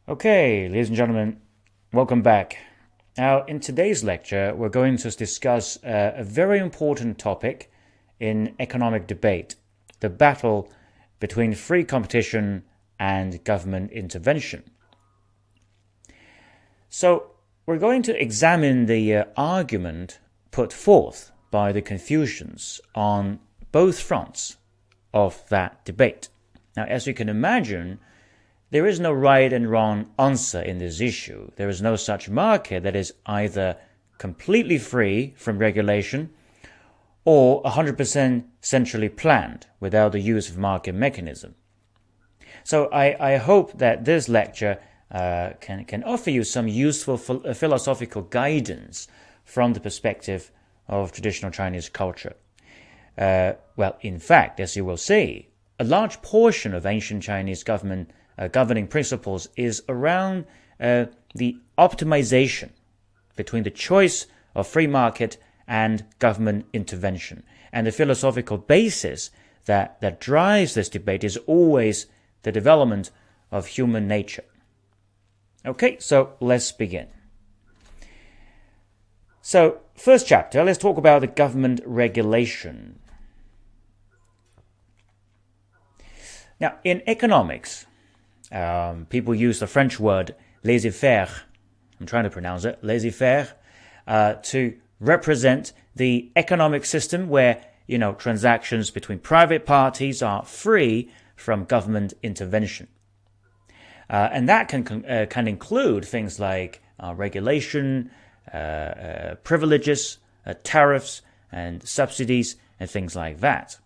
Okay, ladies and gentlemen, welcome back. Now, in today's lecture, we're going to discuss a very important topic in economic debate, the battle between free competition and government intervention. So, we're going to examine the argument put forth by the Confucians on both fronts of that debate. Now, as you can imagine, there is no right and wrong answer in this issue. There is no such market that is either completely free from regulation or 100% centrally planned without the use of market mechanism. So I hope that this lecture can offer you some useful philosophical guidance from the perspective of traditional Chinese culture. Well, in fact, as you will see, a large portion of ancient Chinese governing principles is around the optimization between the choice of free market and government intervention. And the philosophical basis that drives this debate is always the development of human nature. Okay, so let's begin. So, first chapter, let's talk about the government regulation. Now, in economics, people use the French word laissez-faire, I'm trying to pronounce it, laissez-faire, to represent the economic system where, transactions between private parties are free from government intervention. And that can include things like regulation, privileges, tariffs, and subsidies, and things like that.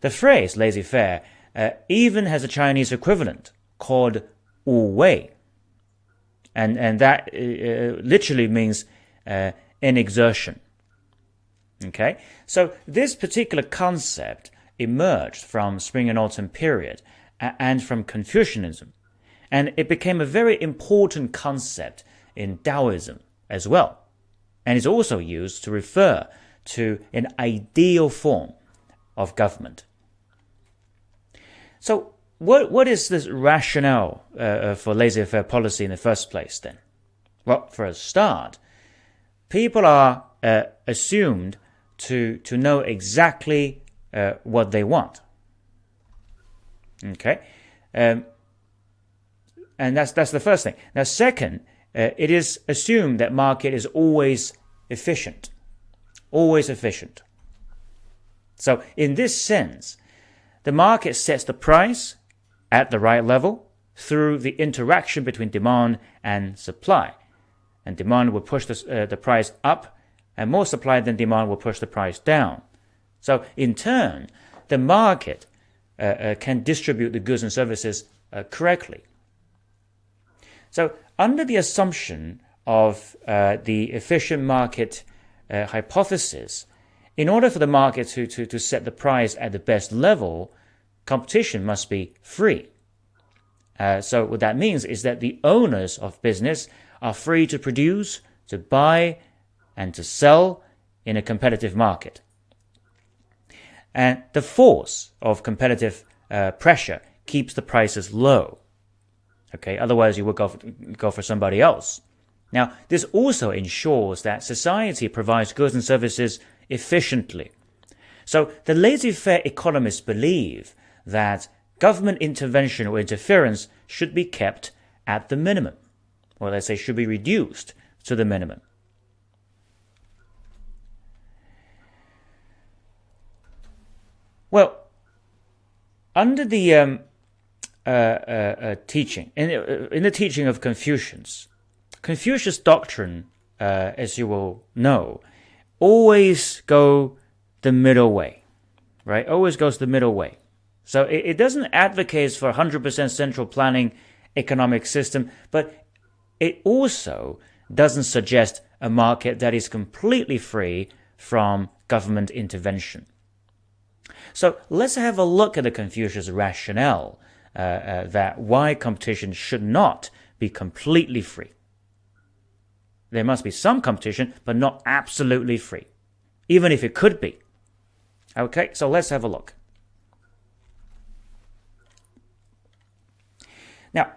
The phrase laissez-faire even has a Chinese equivalent called wu wei, and that literally means inexertion. Okay, so this particular concept emerged from Spring and Autumn period and from Confucianism, and it became a very important concept in Taoism as well, and is also used to refer to an ideal form of government. So what is this rationale for laissez-faire policy in the first place then? Well, for a start, people are assumed to know exactly what they want. Okay? And that's the first thing. Now, second, it is assumed that market is always efficient. Always efficient. So in this sense, the market sets the price at the right level through the interaction between demand and supply. And demand will push the price up, and more supply than demand will push the price down. So in turn, the market can distribute the goods and services correctly. So under the assumption of the efficient market hypothesis, in order for the market to set the price at the best level, competition must be free. So what that means is that the owners of business are free to produce, to buy, and to sell in a competitive market. And the force of competitive pressure keeps the prices low. Okay, otherwise you would go for somebody else. Now, this also ensures that society provides goods and services efficiently. So the laissez-faire economists believe that government intervention or interference should be kept at the minimum, or let's say should be reduced to the minimum. Well, under the teaching, in the teaching of Confucius doctrine, as you will know, always go the middle way, right? Always goes the middle way. So it doesn't advocate for 100% central planning economic system, but it also doesn't suggest a market that is completely free from government intervention. So let's have a look at the Confucius rationale that why competition should not be completely free. There must be some competition, but not absolutely free, even if it could be. Okay, so let's have a look. Now,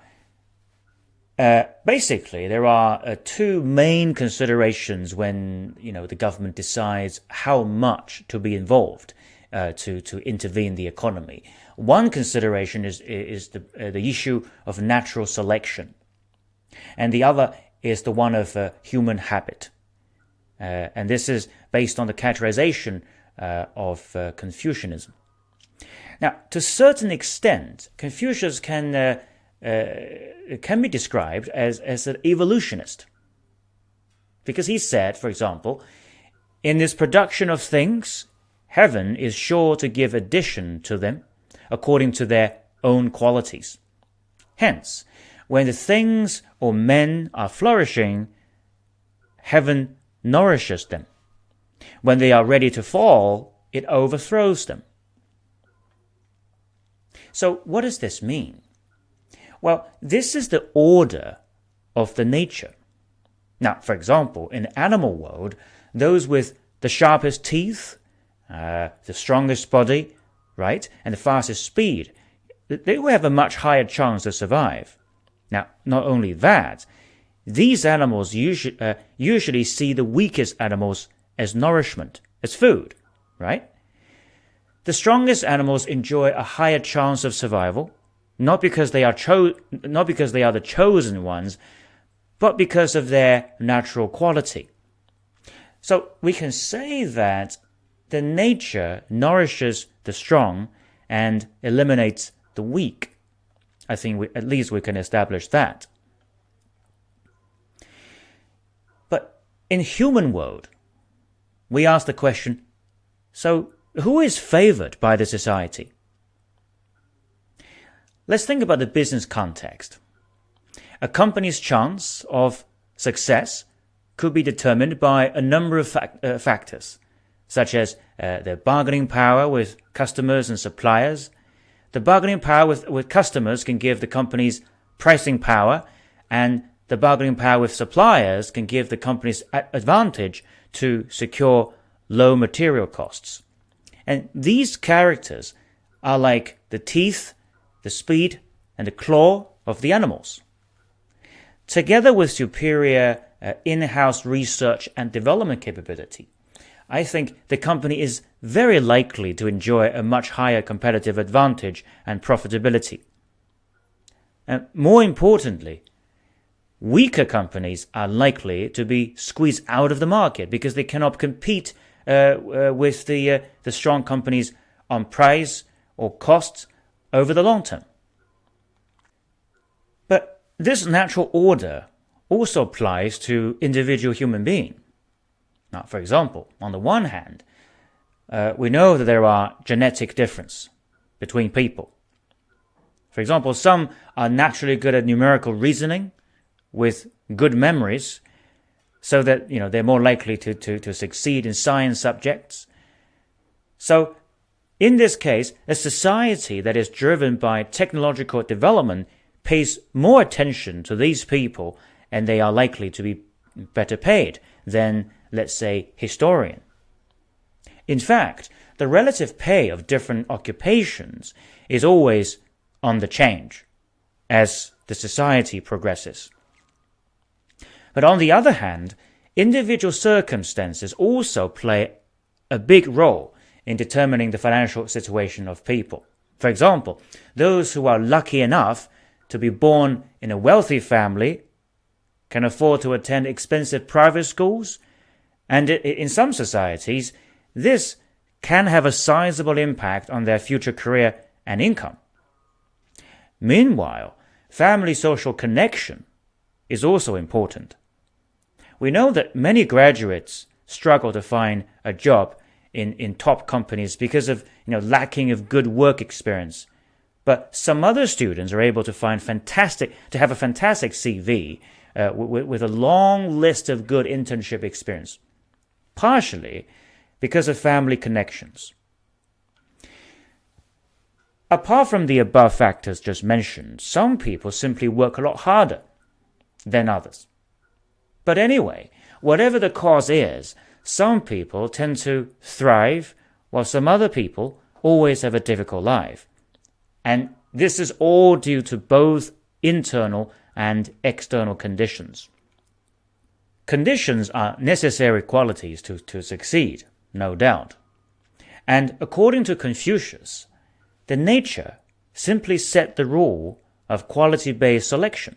Basically, there are two main considerations when the government decides how much to be involved to intervene the economy. One consideration is the issue of natural selection, and the other is the one of human habit. And this is based on the characterization of Confucianism. Now, to a certain extent, Confucius can be described as an evolutionist, because he said, for example, in this production of things, heaven is sure to give addition to them according to their own qualities. Hence, when the things or men are flourishing, heaven nourishes them. When they are ready to fall, it overthrows them. So what does this mean? Well, this is the order of the nature. Now, for example, in the animal world, those with the sharpest teeth, the strongest body, right, and the fastest speed, they will have a much higher chance to survive. Now, not only that, these animals usually see the weakest animals as nourishment, as food, right? The strongest animals enjoy a higher chance of survival, not because they are the chosen ones, but because of their natural quality. So we can say that the nature nourishes the strong and eliminates the weak. I think at least we can establish that. But in human world, we ask the question, so who is favored by the society? Let's think about the business context. A company's chance of success could be determined by a number of factors, such as their bargaining power with customers and suppliers. The bargaining power with customers can give the companies pricing power, and the bargaining power with suppliers can give the companies advantage to secure low material costs. And these characters are like the teeth, the speed, and the claw of the animals. Together with superior in-house research and development capability, I think the company is very likely to enjoy a much higher competitive advantage and profitability. And more importantly, weaker companies are likely to be squeezed out of the market because they cannot compete with the strong companies on price or costs over the long term. But this natural order also applies to individual human beings. Now, for example, on the one hand, we know that there are genetic differences between people. For example, some are naturally good at numerical reasoning with good memories, so that they're more likely to succeed in science subjects. So, in this case, a society that is driven by technological development pays more attention to these people, and they are likely to be better paid than, let's say, historian. In fact, the relative pay of different occupations is always on the change as the society progresses. But on the other hand, individual circumstances also play a big role in determining the financial situation of people. For example, those who are lucky enough to be born in a wealthy family can afford to attend expensive private schools, and in some societies, this can have a sizable impact on their future career and income. Meanwhile, family social connection is also important. We know that many graduates struggle to find a job in top companies because of lacking of good work experience. But some other students are able to have a fantastic CV with a long list of good internship experience, partially because of family connections. Apart from the above factors just mentioned, some people simply work a lot harder than others. But anyway, whatever the cause is, some people tend to thrive, while some other people always have a difficult life. And this is all due to both internal and external conditions. Conditions are necessary qualities to succeed, no doubt. And according to Confucius, the nature simply set the rule of quality-based selection.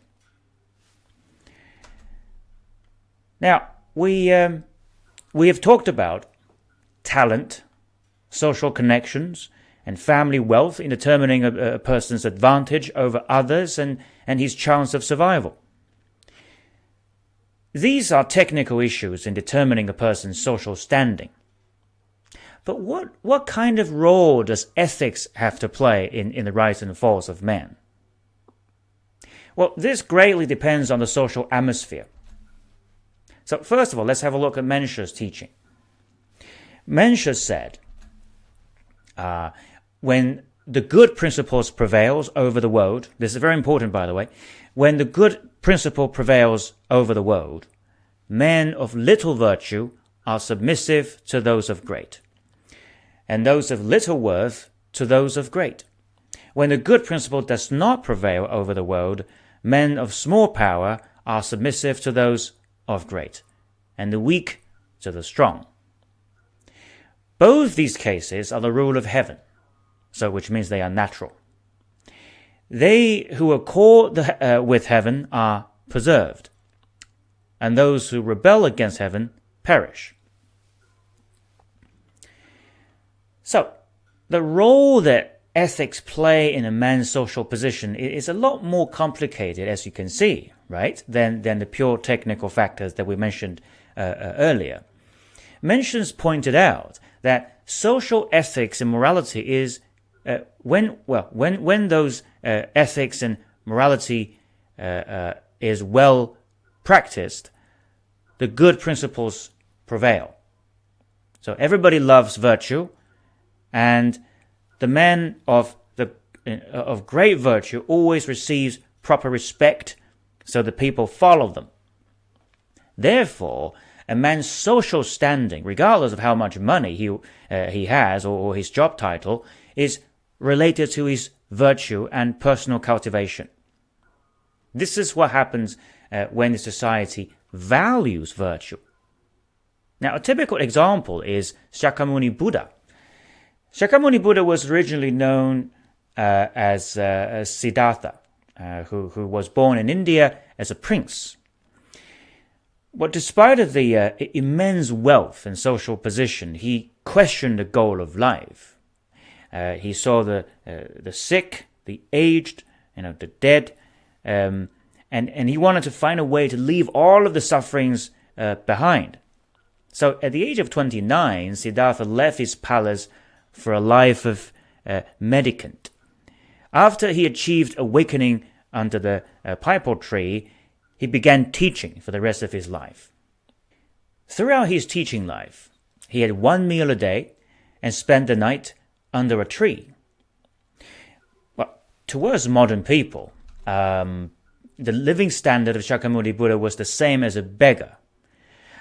Now, we have talked about talent, social connections, and family wealth in determining a person's advantage over others and his chance of survival. These are technical issues in determining a person's social standing. But what kind of role does ethics have to play in the rise and falls of man? Well, this greatly depends on the social atmosphere. So first of all, let's have a look at Mencius' teaching. Mencius said, when the good principles prevails over the world, this is very important, by the way, when the good principle prevails over the world, men of little virtue are submissive to those of great, and those of little worth to those of great. When the good principle does not prevail over the world, men of small power are submissive to those of great, and the weak to the strong. Both these cases are the rule of heaven, so which means they are natural. They who accord with heaven are preserved, and those who rebel against heaven perish. So, the role that ethics play in a man's social position is a lot more complicated, as you can see, right, than the pure technical factors that we mentioned earlier. Mencius pointed out that social ethics and morality is when those ethics and morality is well practiced, the good principles prevail. So everybody loves virtue, and the man of great virtue always receives proper respect, so the people follow them. Therefore, a man's social standing, regardless of how much money he has or his job title, is related to his virtue and personal cultivation. This is what happens when the society values virtue. Now, a typical example is Shakyamuni Buddha. Shakyamuni Buddha was originally known as Siddhartha, who was born in India as a prince. But despite of the immense wealth and social position, he questioned the goal of life. He saw the sick, the aged, the dead, and he wanted to find a way to leave all of the sufferings behind. So at the age of 29, Siddhartha left his palace for a life of mendicant. After he achieved awakening under the pipal tree, he began teaching for the rest of his life. Throughout his teaching life, he had one meal a day and spent the night under a tree. Well, to us modern people, the living standard of Shakyamuni Buddha was the same as a beggar.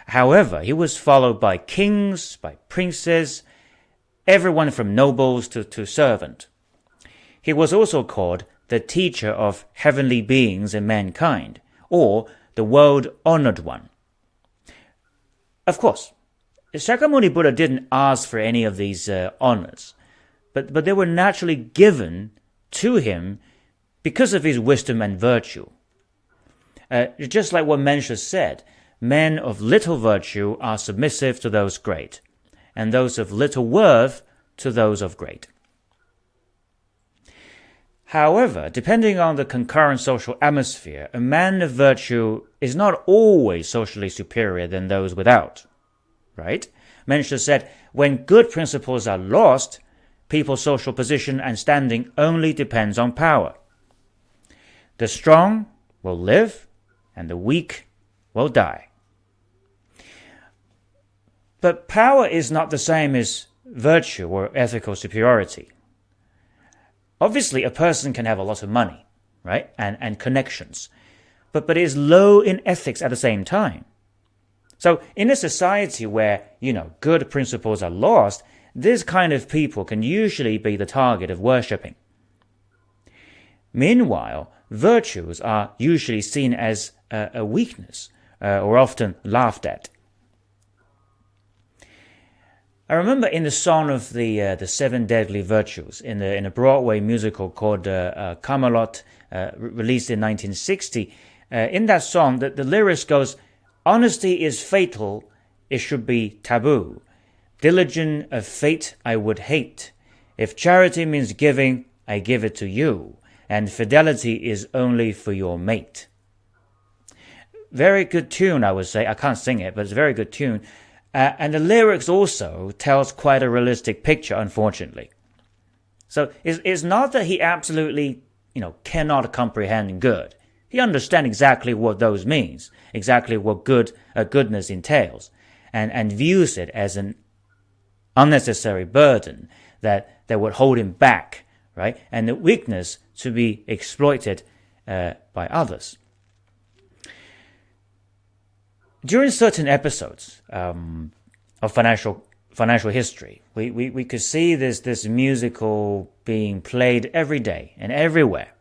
However, he was followed by kings, by princes, everyone from nobles to servant. He was also called the teacher of heavenly beings and mankind, or the world-honored one. Of course, Shakyamuni Buddha didn't ask for any of these honors, but they were naturally given to him because of his wisdom and virtue. Just like what Mencius said, men of little virtue are submissive to those great, and those of little worth to those of great. However, depending on the concurrent social atmosphere, a man of virtue is not always socially superior than those without, right? Mencius said, when good principles are lost, people's social position and standing only depends on power. The strong will live, and the weak will die. But power is not the same as virtue or ethical superiority. Obviously, a person can have a lot of money, right, and connections, but is low in ethics at the same time. So in a society where, good principles are lost, this kind of people can usually be the target of worshipping. Meanwhile, virtues are usually seen as a weakness or often laughed at. I remember in the song of the Seven Deadly Virtues in a Broadway musical called Camelot, released in 1960. In that song, the lyrics goes, "Honesty is fatal, it should be taboo. Diligent of fate I would hate. If charity means giving, I give it to you. And fidelity is only for your mate." Very good tune, I would say. I can't sing it, but it's a very good tune. And the lyrics also tells quite a realistic picture, unfortunately. So it's not that he absolutely, cannot comprehend good. He understands exactly what those means, exactly what goodness entails, and views it as an unnecessary burden that would hold him back, right? And the weakness to be exploited by others. During certain episodes of financial history, we could see this musical being played every day and everywhere.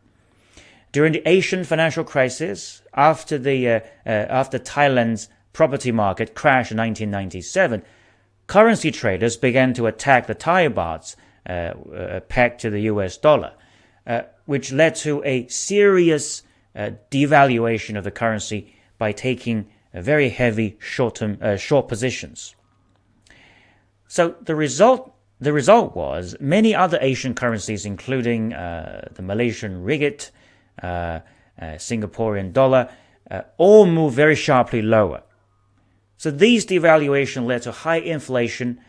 During the Asian financial crisis, after Thailand's property market crashed in 1997, currency traders began to attack the Thai bahts pegged to the US dollar, which led to a serious devaluation of the currency by taking very heavy short positions. So the result was many other Asian currencies, including the Malaysian ringgit, Singaporean dollar, all moved very sharply lower. So these devaluations led to high inflation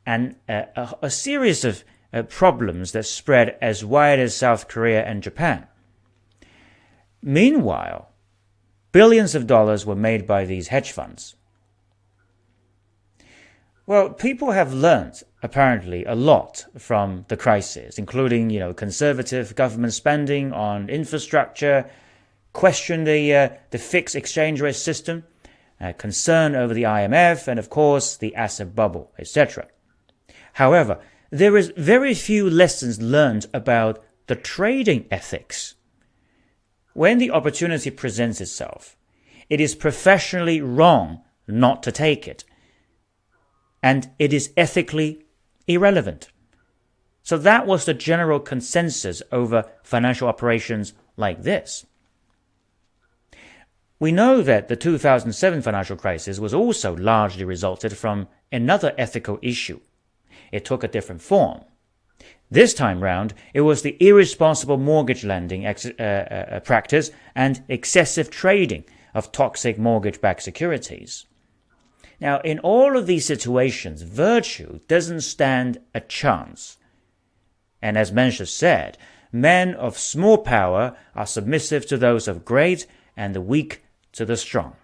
and a series of problems that spread as wide as South Korea and Japan. Meanwhile, billions of dollars were made by these hedge funds. Well, people have learned, apparently, a lot from the crisis, including, conservative government spending on infrastructure, question the fixed exchange rate system, concern over the IMF, and of course, the asset bubble, etc. However, there is very few lessons learned about the trading ethics. When the opportunity presents itself, it is professionally wrong not to take it, and it is ethically irrelevant. So that was the general consensus over financial operations like this. We know that the 2007 financial crisis was also largely resulted from another ethical issue. It took a different form. This time round, it was the irresponsible mortgage lending practice and excessive trading of toxic mortgage-backed securities. Now, in all of these situations, virtue doesn't stand a chance. And as Mencius said, men of small power are submissive to those of great, and the weak to the strong.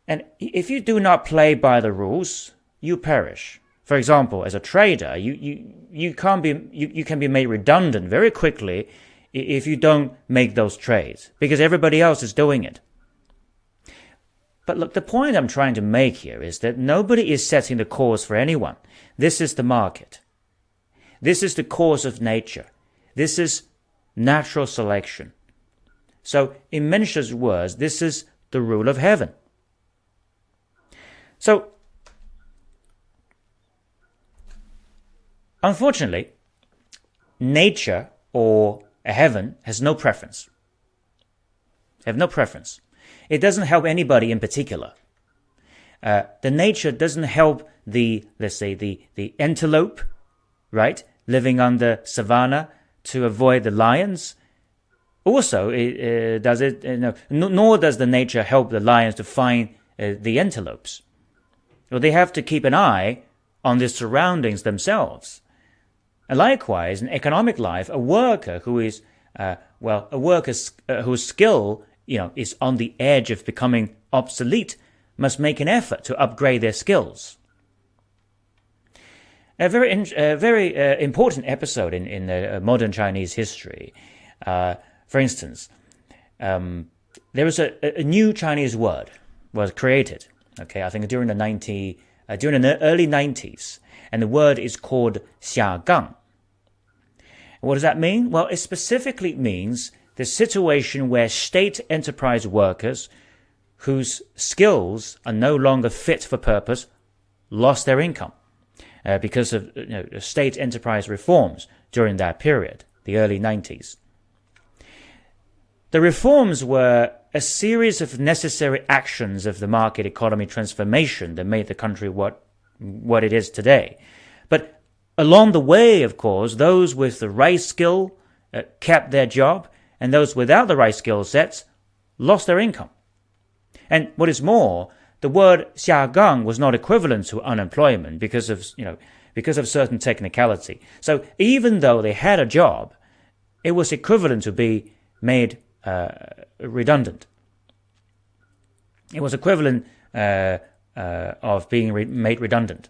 And if you do not play by the rules, you perish. For example, as a trader, you can be made redundant very quickly if you don't make those trades, because everybody else is doing it. But look, the point I'm trying to make here is that nobody is setting the course for anyone. This is the market. This is the course of nature. This is natural selection. So, in Mencius' words, this is the rule of heaven. So, unfortunately, nature or heaven has no preference. Have no preference. It doesn't help anybody in particular. The nature doesn't help let's say the antelope, right, living on the savannah to avoid the lions. Also, nor does the nature help the lions to find the antelopes. Well, they have to keep an eye on the surroundings themselves. And likewise, in economic life, a worker whose skill, is on the edge of becoming obsolete must make an effort to upgrade their skills. A very important episode in modern Chinese history. For instance, there was a new Chinese word was created. Okay, I think during the early 90s, and the word is called 下杠. What does that mean? Well, it specifically means the situation where state enterprise workers whose skills are no longer fit for purpose lost their income because of state enterprise reforms during that period, the early 90s. The reforms were a series of necessary actions of the market economy transformation that made the country what it is today. But along the way, of course, those with the right skill kept their job, and those without the right skill sets lost their income. And what is more, the word 下岗 was not equivalent to unemployment because of certain technicality. So even though they had a job, it was equivalent to be made redundant. It was equivalent of being made redundant.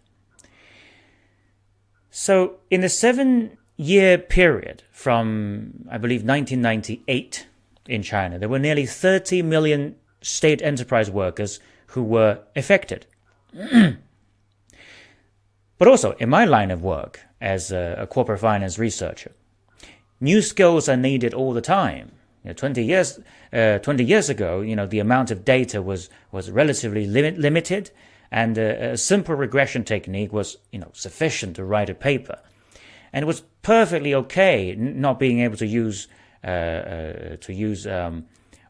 So in the 7-year period from, I believe, 1998 in China, there were nearly 30 million state enterprise workers who were affected. But also, in my line of work as a corporate finance researcher, new skills are needed all the time. 20 years ago, the amount of data was relatively limited, and a simple regression technique was, sufficient to write a paper, and it was perfectly okay not being able to use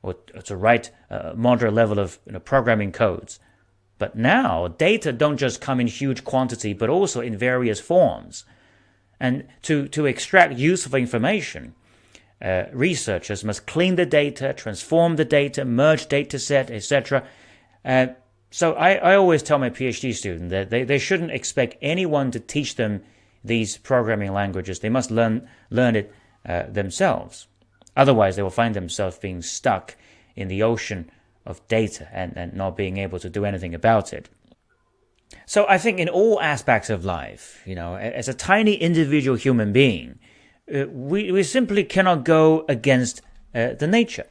or to write a moderate level of programming codes. But now data don't just come in huge quantity, but also in various forms, and to extract useful information, researchers must clean the data, transform the data, merge data set, etc. So I always tell my PhD students that they shouldn't expect anyone to teach them these programming languages. They must learn it themselves. Otherwise, they will find themselves being stuck in the ocean of data and not being able to do anything about it. So I think in all aspects of life, as a tiny individual human being, we simply cannot go against the nature.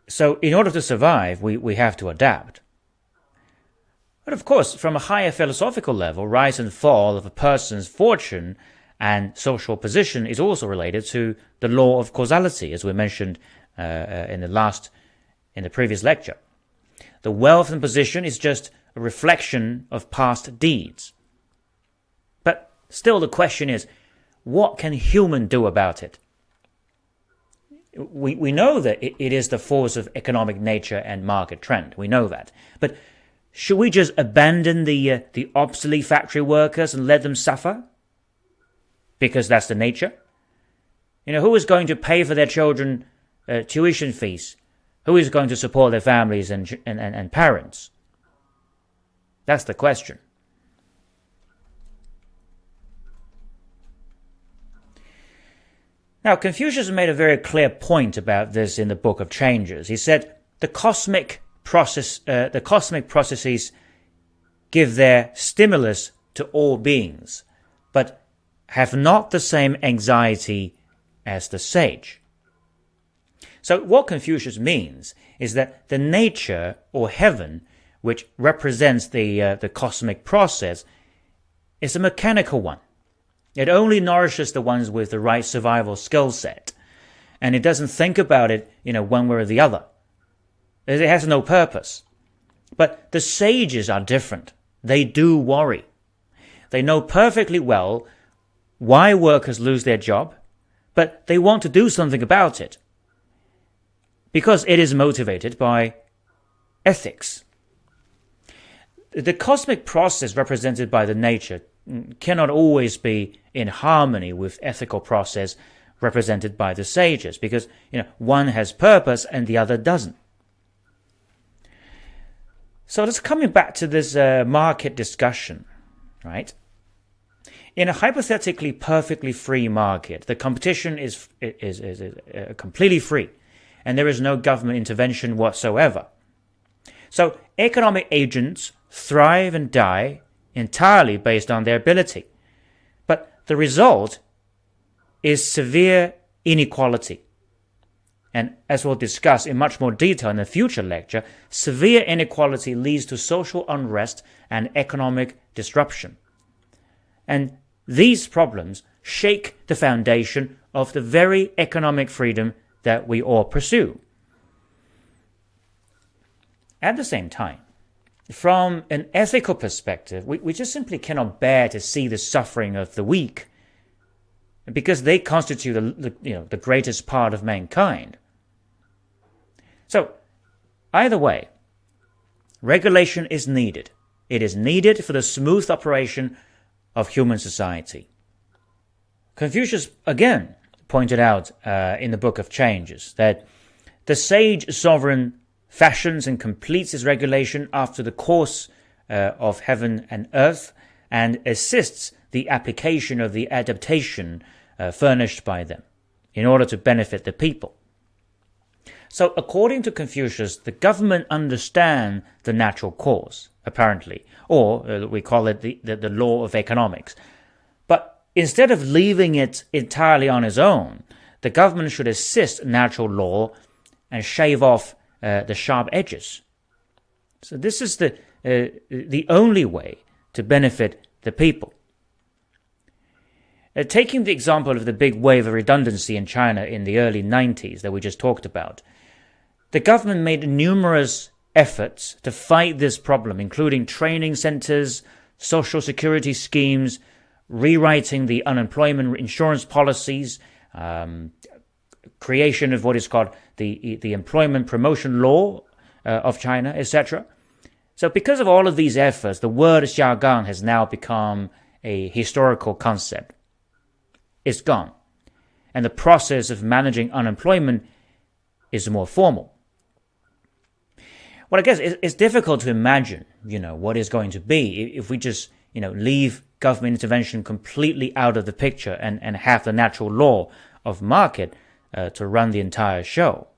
So in order to survive, we have to adapt. But of course, from a higher philosophical level, rise and fall of a person's fortune and social position is also related to the law of causality, as we mentioned in the previous lecture. The wealth and position is just a reflection of past deeds. But still the question is, what can human do about it? We know that it is the force of economic nature and market trend. We know that. But should we just abandon the obsolete factory workers and let them suffer? Because that's the nature? Who is going to pay for their children tuition fees? Who is going to support their families and parents? That's the question. Now, Confucius made a very clear point about this in the Book of Changes. He said, the cosmic processes give their stimulus to all beings, but have not the same anxiety as the sage. So what Confucius means is that the nature or heaven, which represents the cosmic process, is a mechanical one. It only nourishes the ones with the right survival skill set, and it doesn't think about it, one way or the other. It has no purpose. But the sages are different. They do worry. They know perfectly well why workers lose their job, but they want to do something about it because it is motivated by ethics. The cosmic process represented by the nature cannot always be in harmony with ethical process represented by the sages, because one has purpose and the other doesn't. So let's coming back to this market discussion, right? In a hypothetically perfectly free market, the competition is completely free, and there is no government intervention whatsoever. So economic agents thrive and die entirely based on their ability. But the result is severe inequality. And as we'll discuss in much more detail in a future lecture, severe inequality leads to social unrest and economic disruption. And these problems shake the foundation of the very economic freedom that we all pursue. At the same time, from an ethical perspective, we just simply cannot bear to see the suffering of the weak, because they constitute the greatest part of mankind. So, either way, regulation is needed. It is needed for the smooth operation of human society. Confucius again pointed out in the Book of Changes that the sage sovereign fashions and completes his regulation after the course of heaven and earth, and assists the application of the adaptation furnished by them in order to benefit the people. So according to Confucius, the government understand the natural course, apparently, or we call it the law of economics. But instead of leaving it entirely on its own, the government should assist natural law and shave off the sharp edges. So this is the only way to benefit the people. Taking the example of the big wave of redundancy in China in the early 90s that we just talked about, the government made numerous efforts to fight this problem, including training centers, social security schemes, rewriting the unemployment insurance policies, creation of what is called the employment promotion law of China, etc. So because of all of these efforts, the word xiaogang has now become a historical concept. It's gone. And the process of managing unemployment is more formal. Well, I guess it's difficult to imagine, what is going to be if we just, leave government intervention completely out of the picture and have the natural law of market to run the entire show.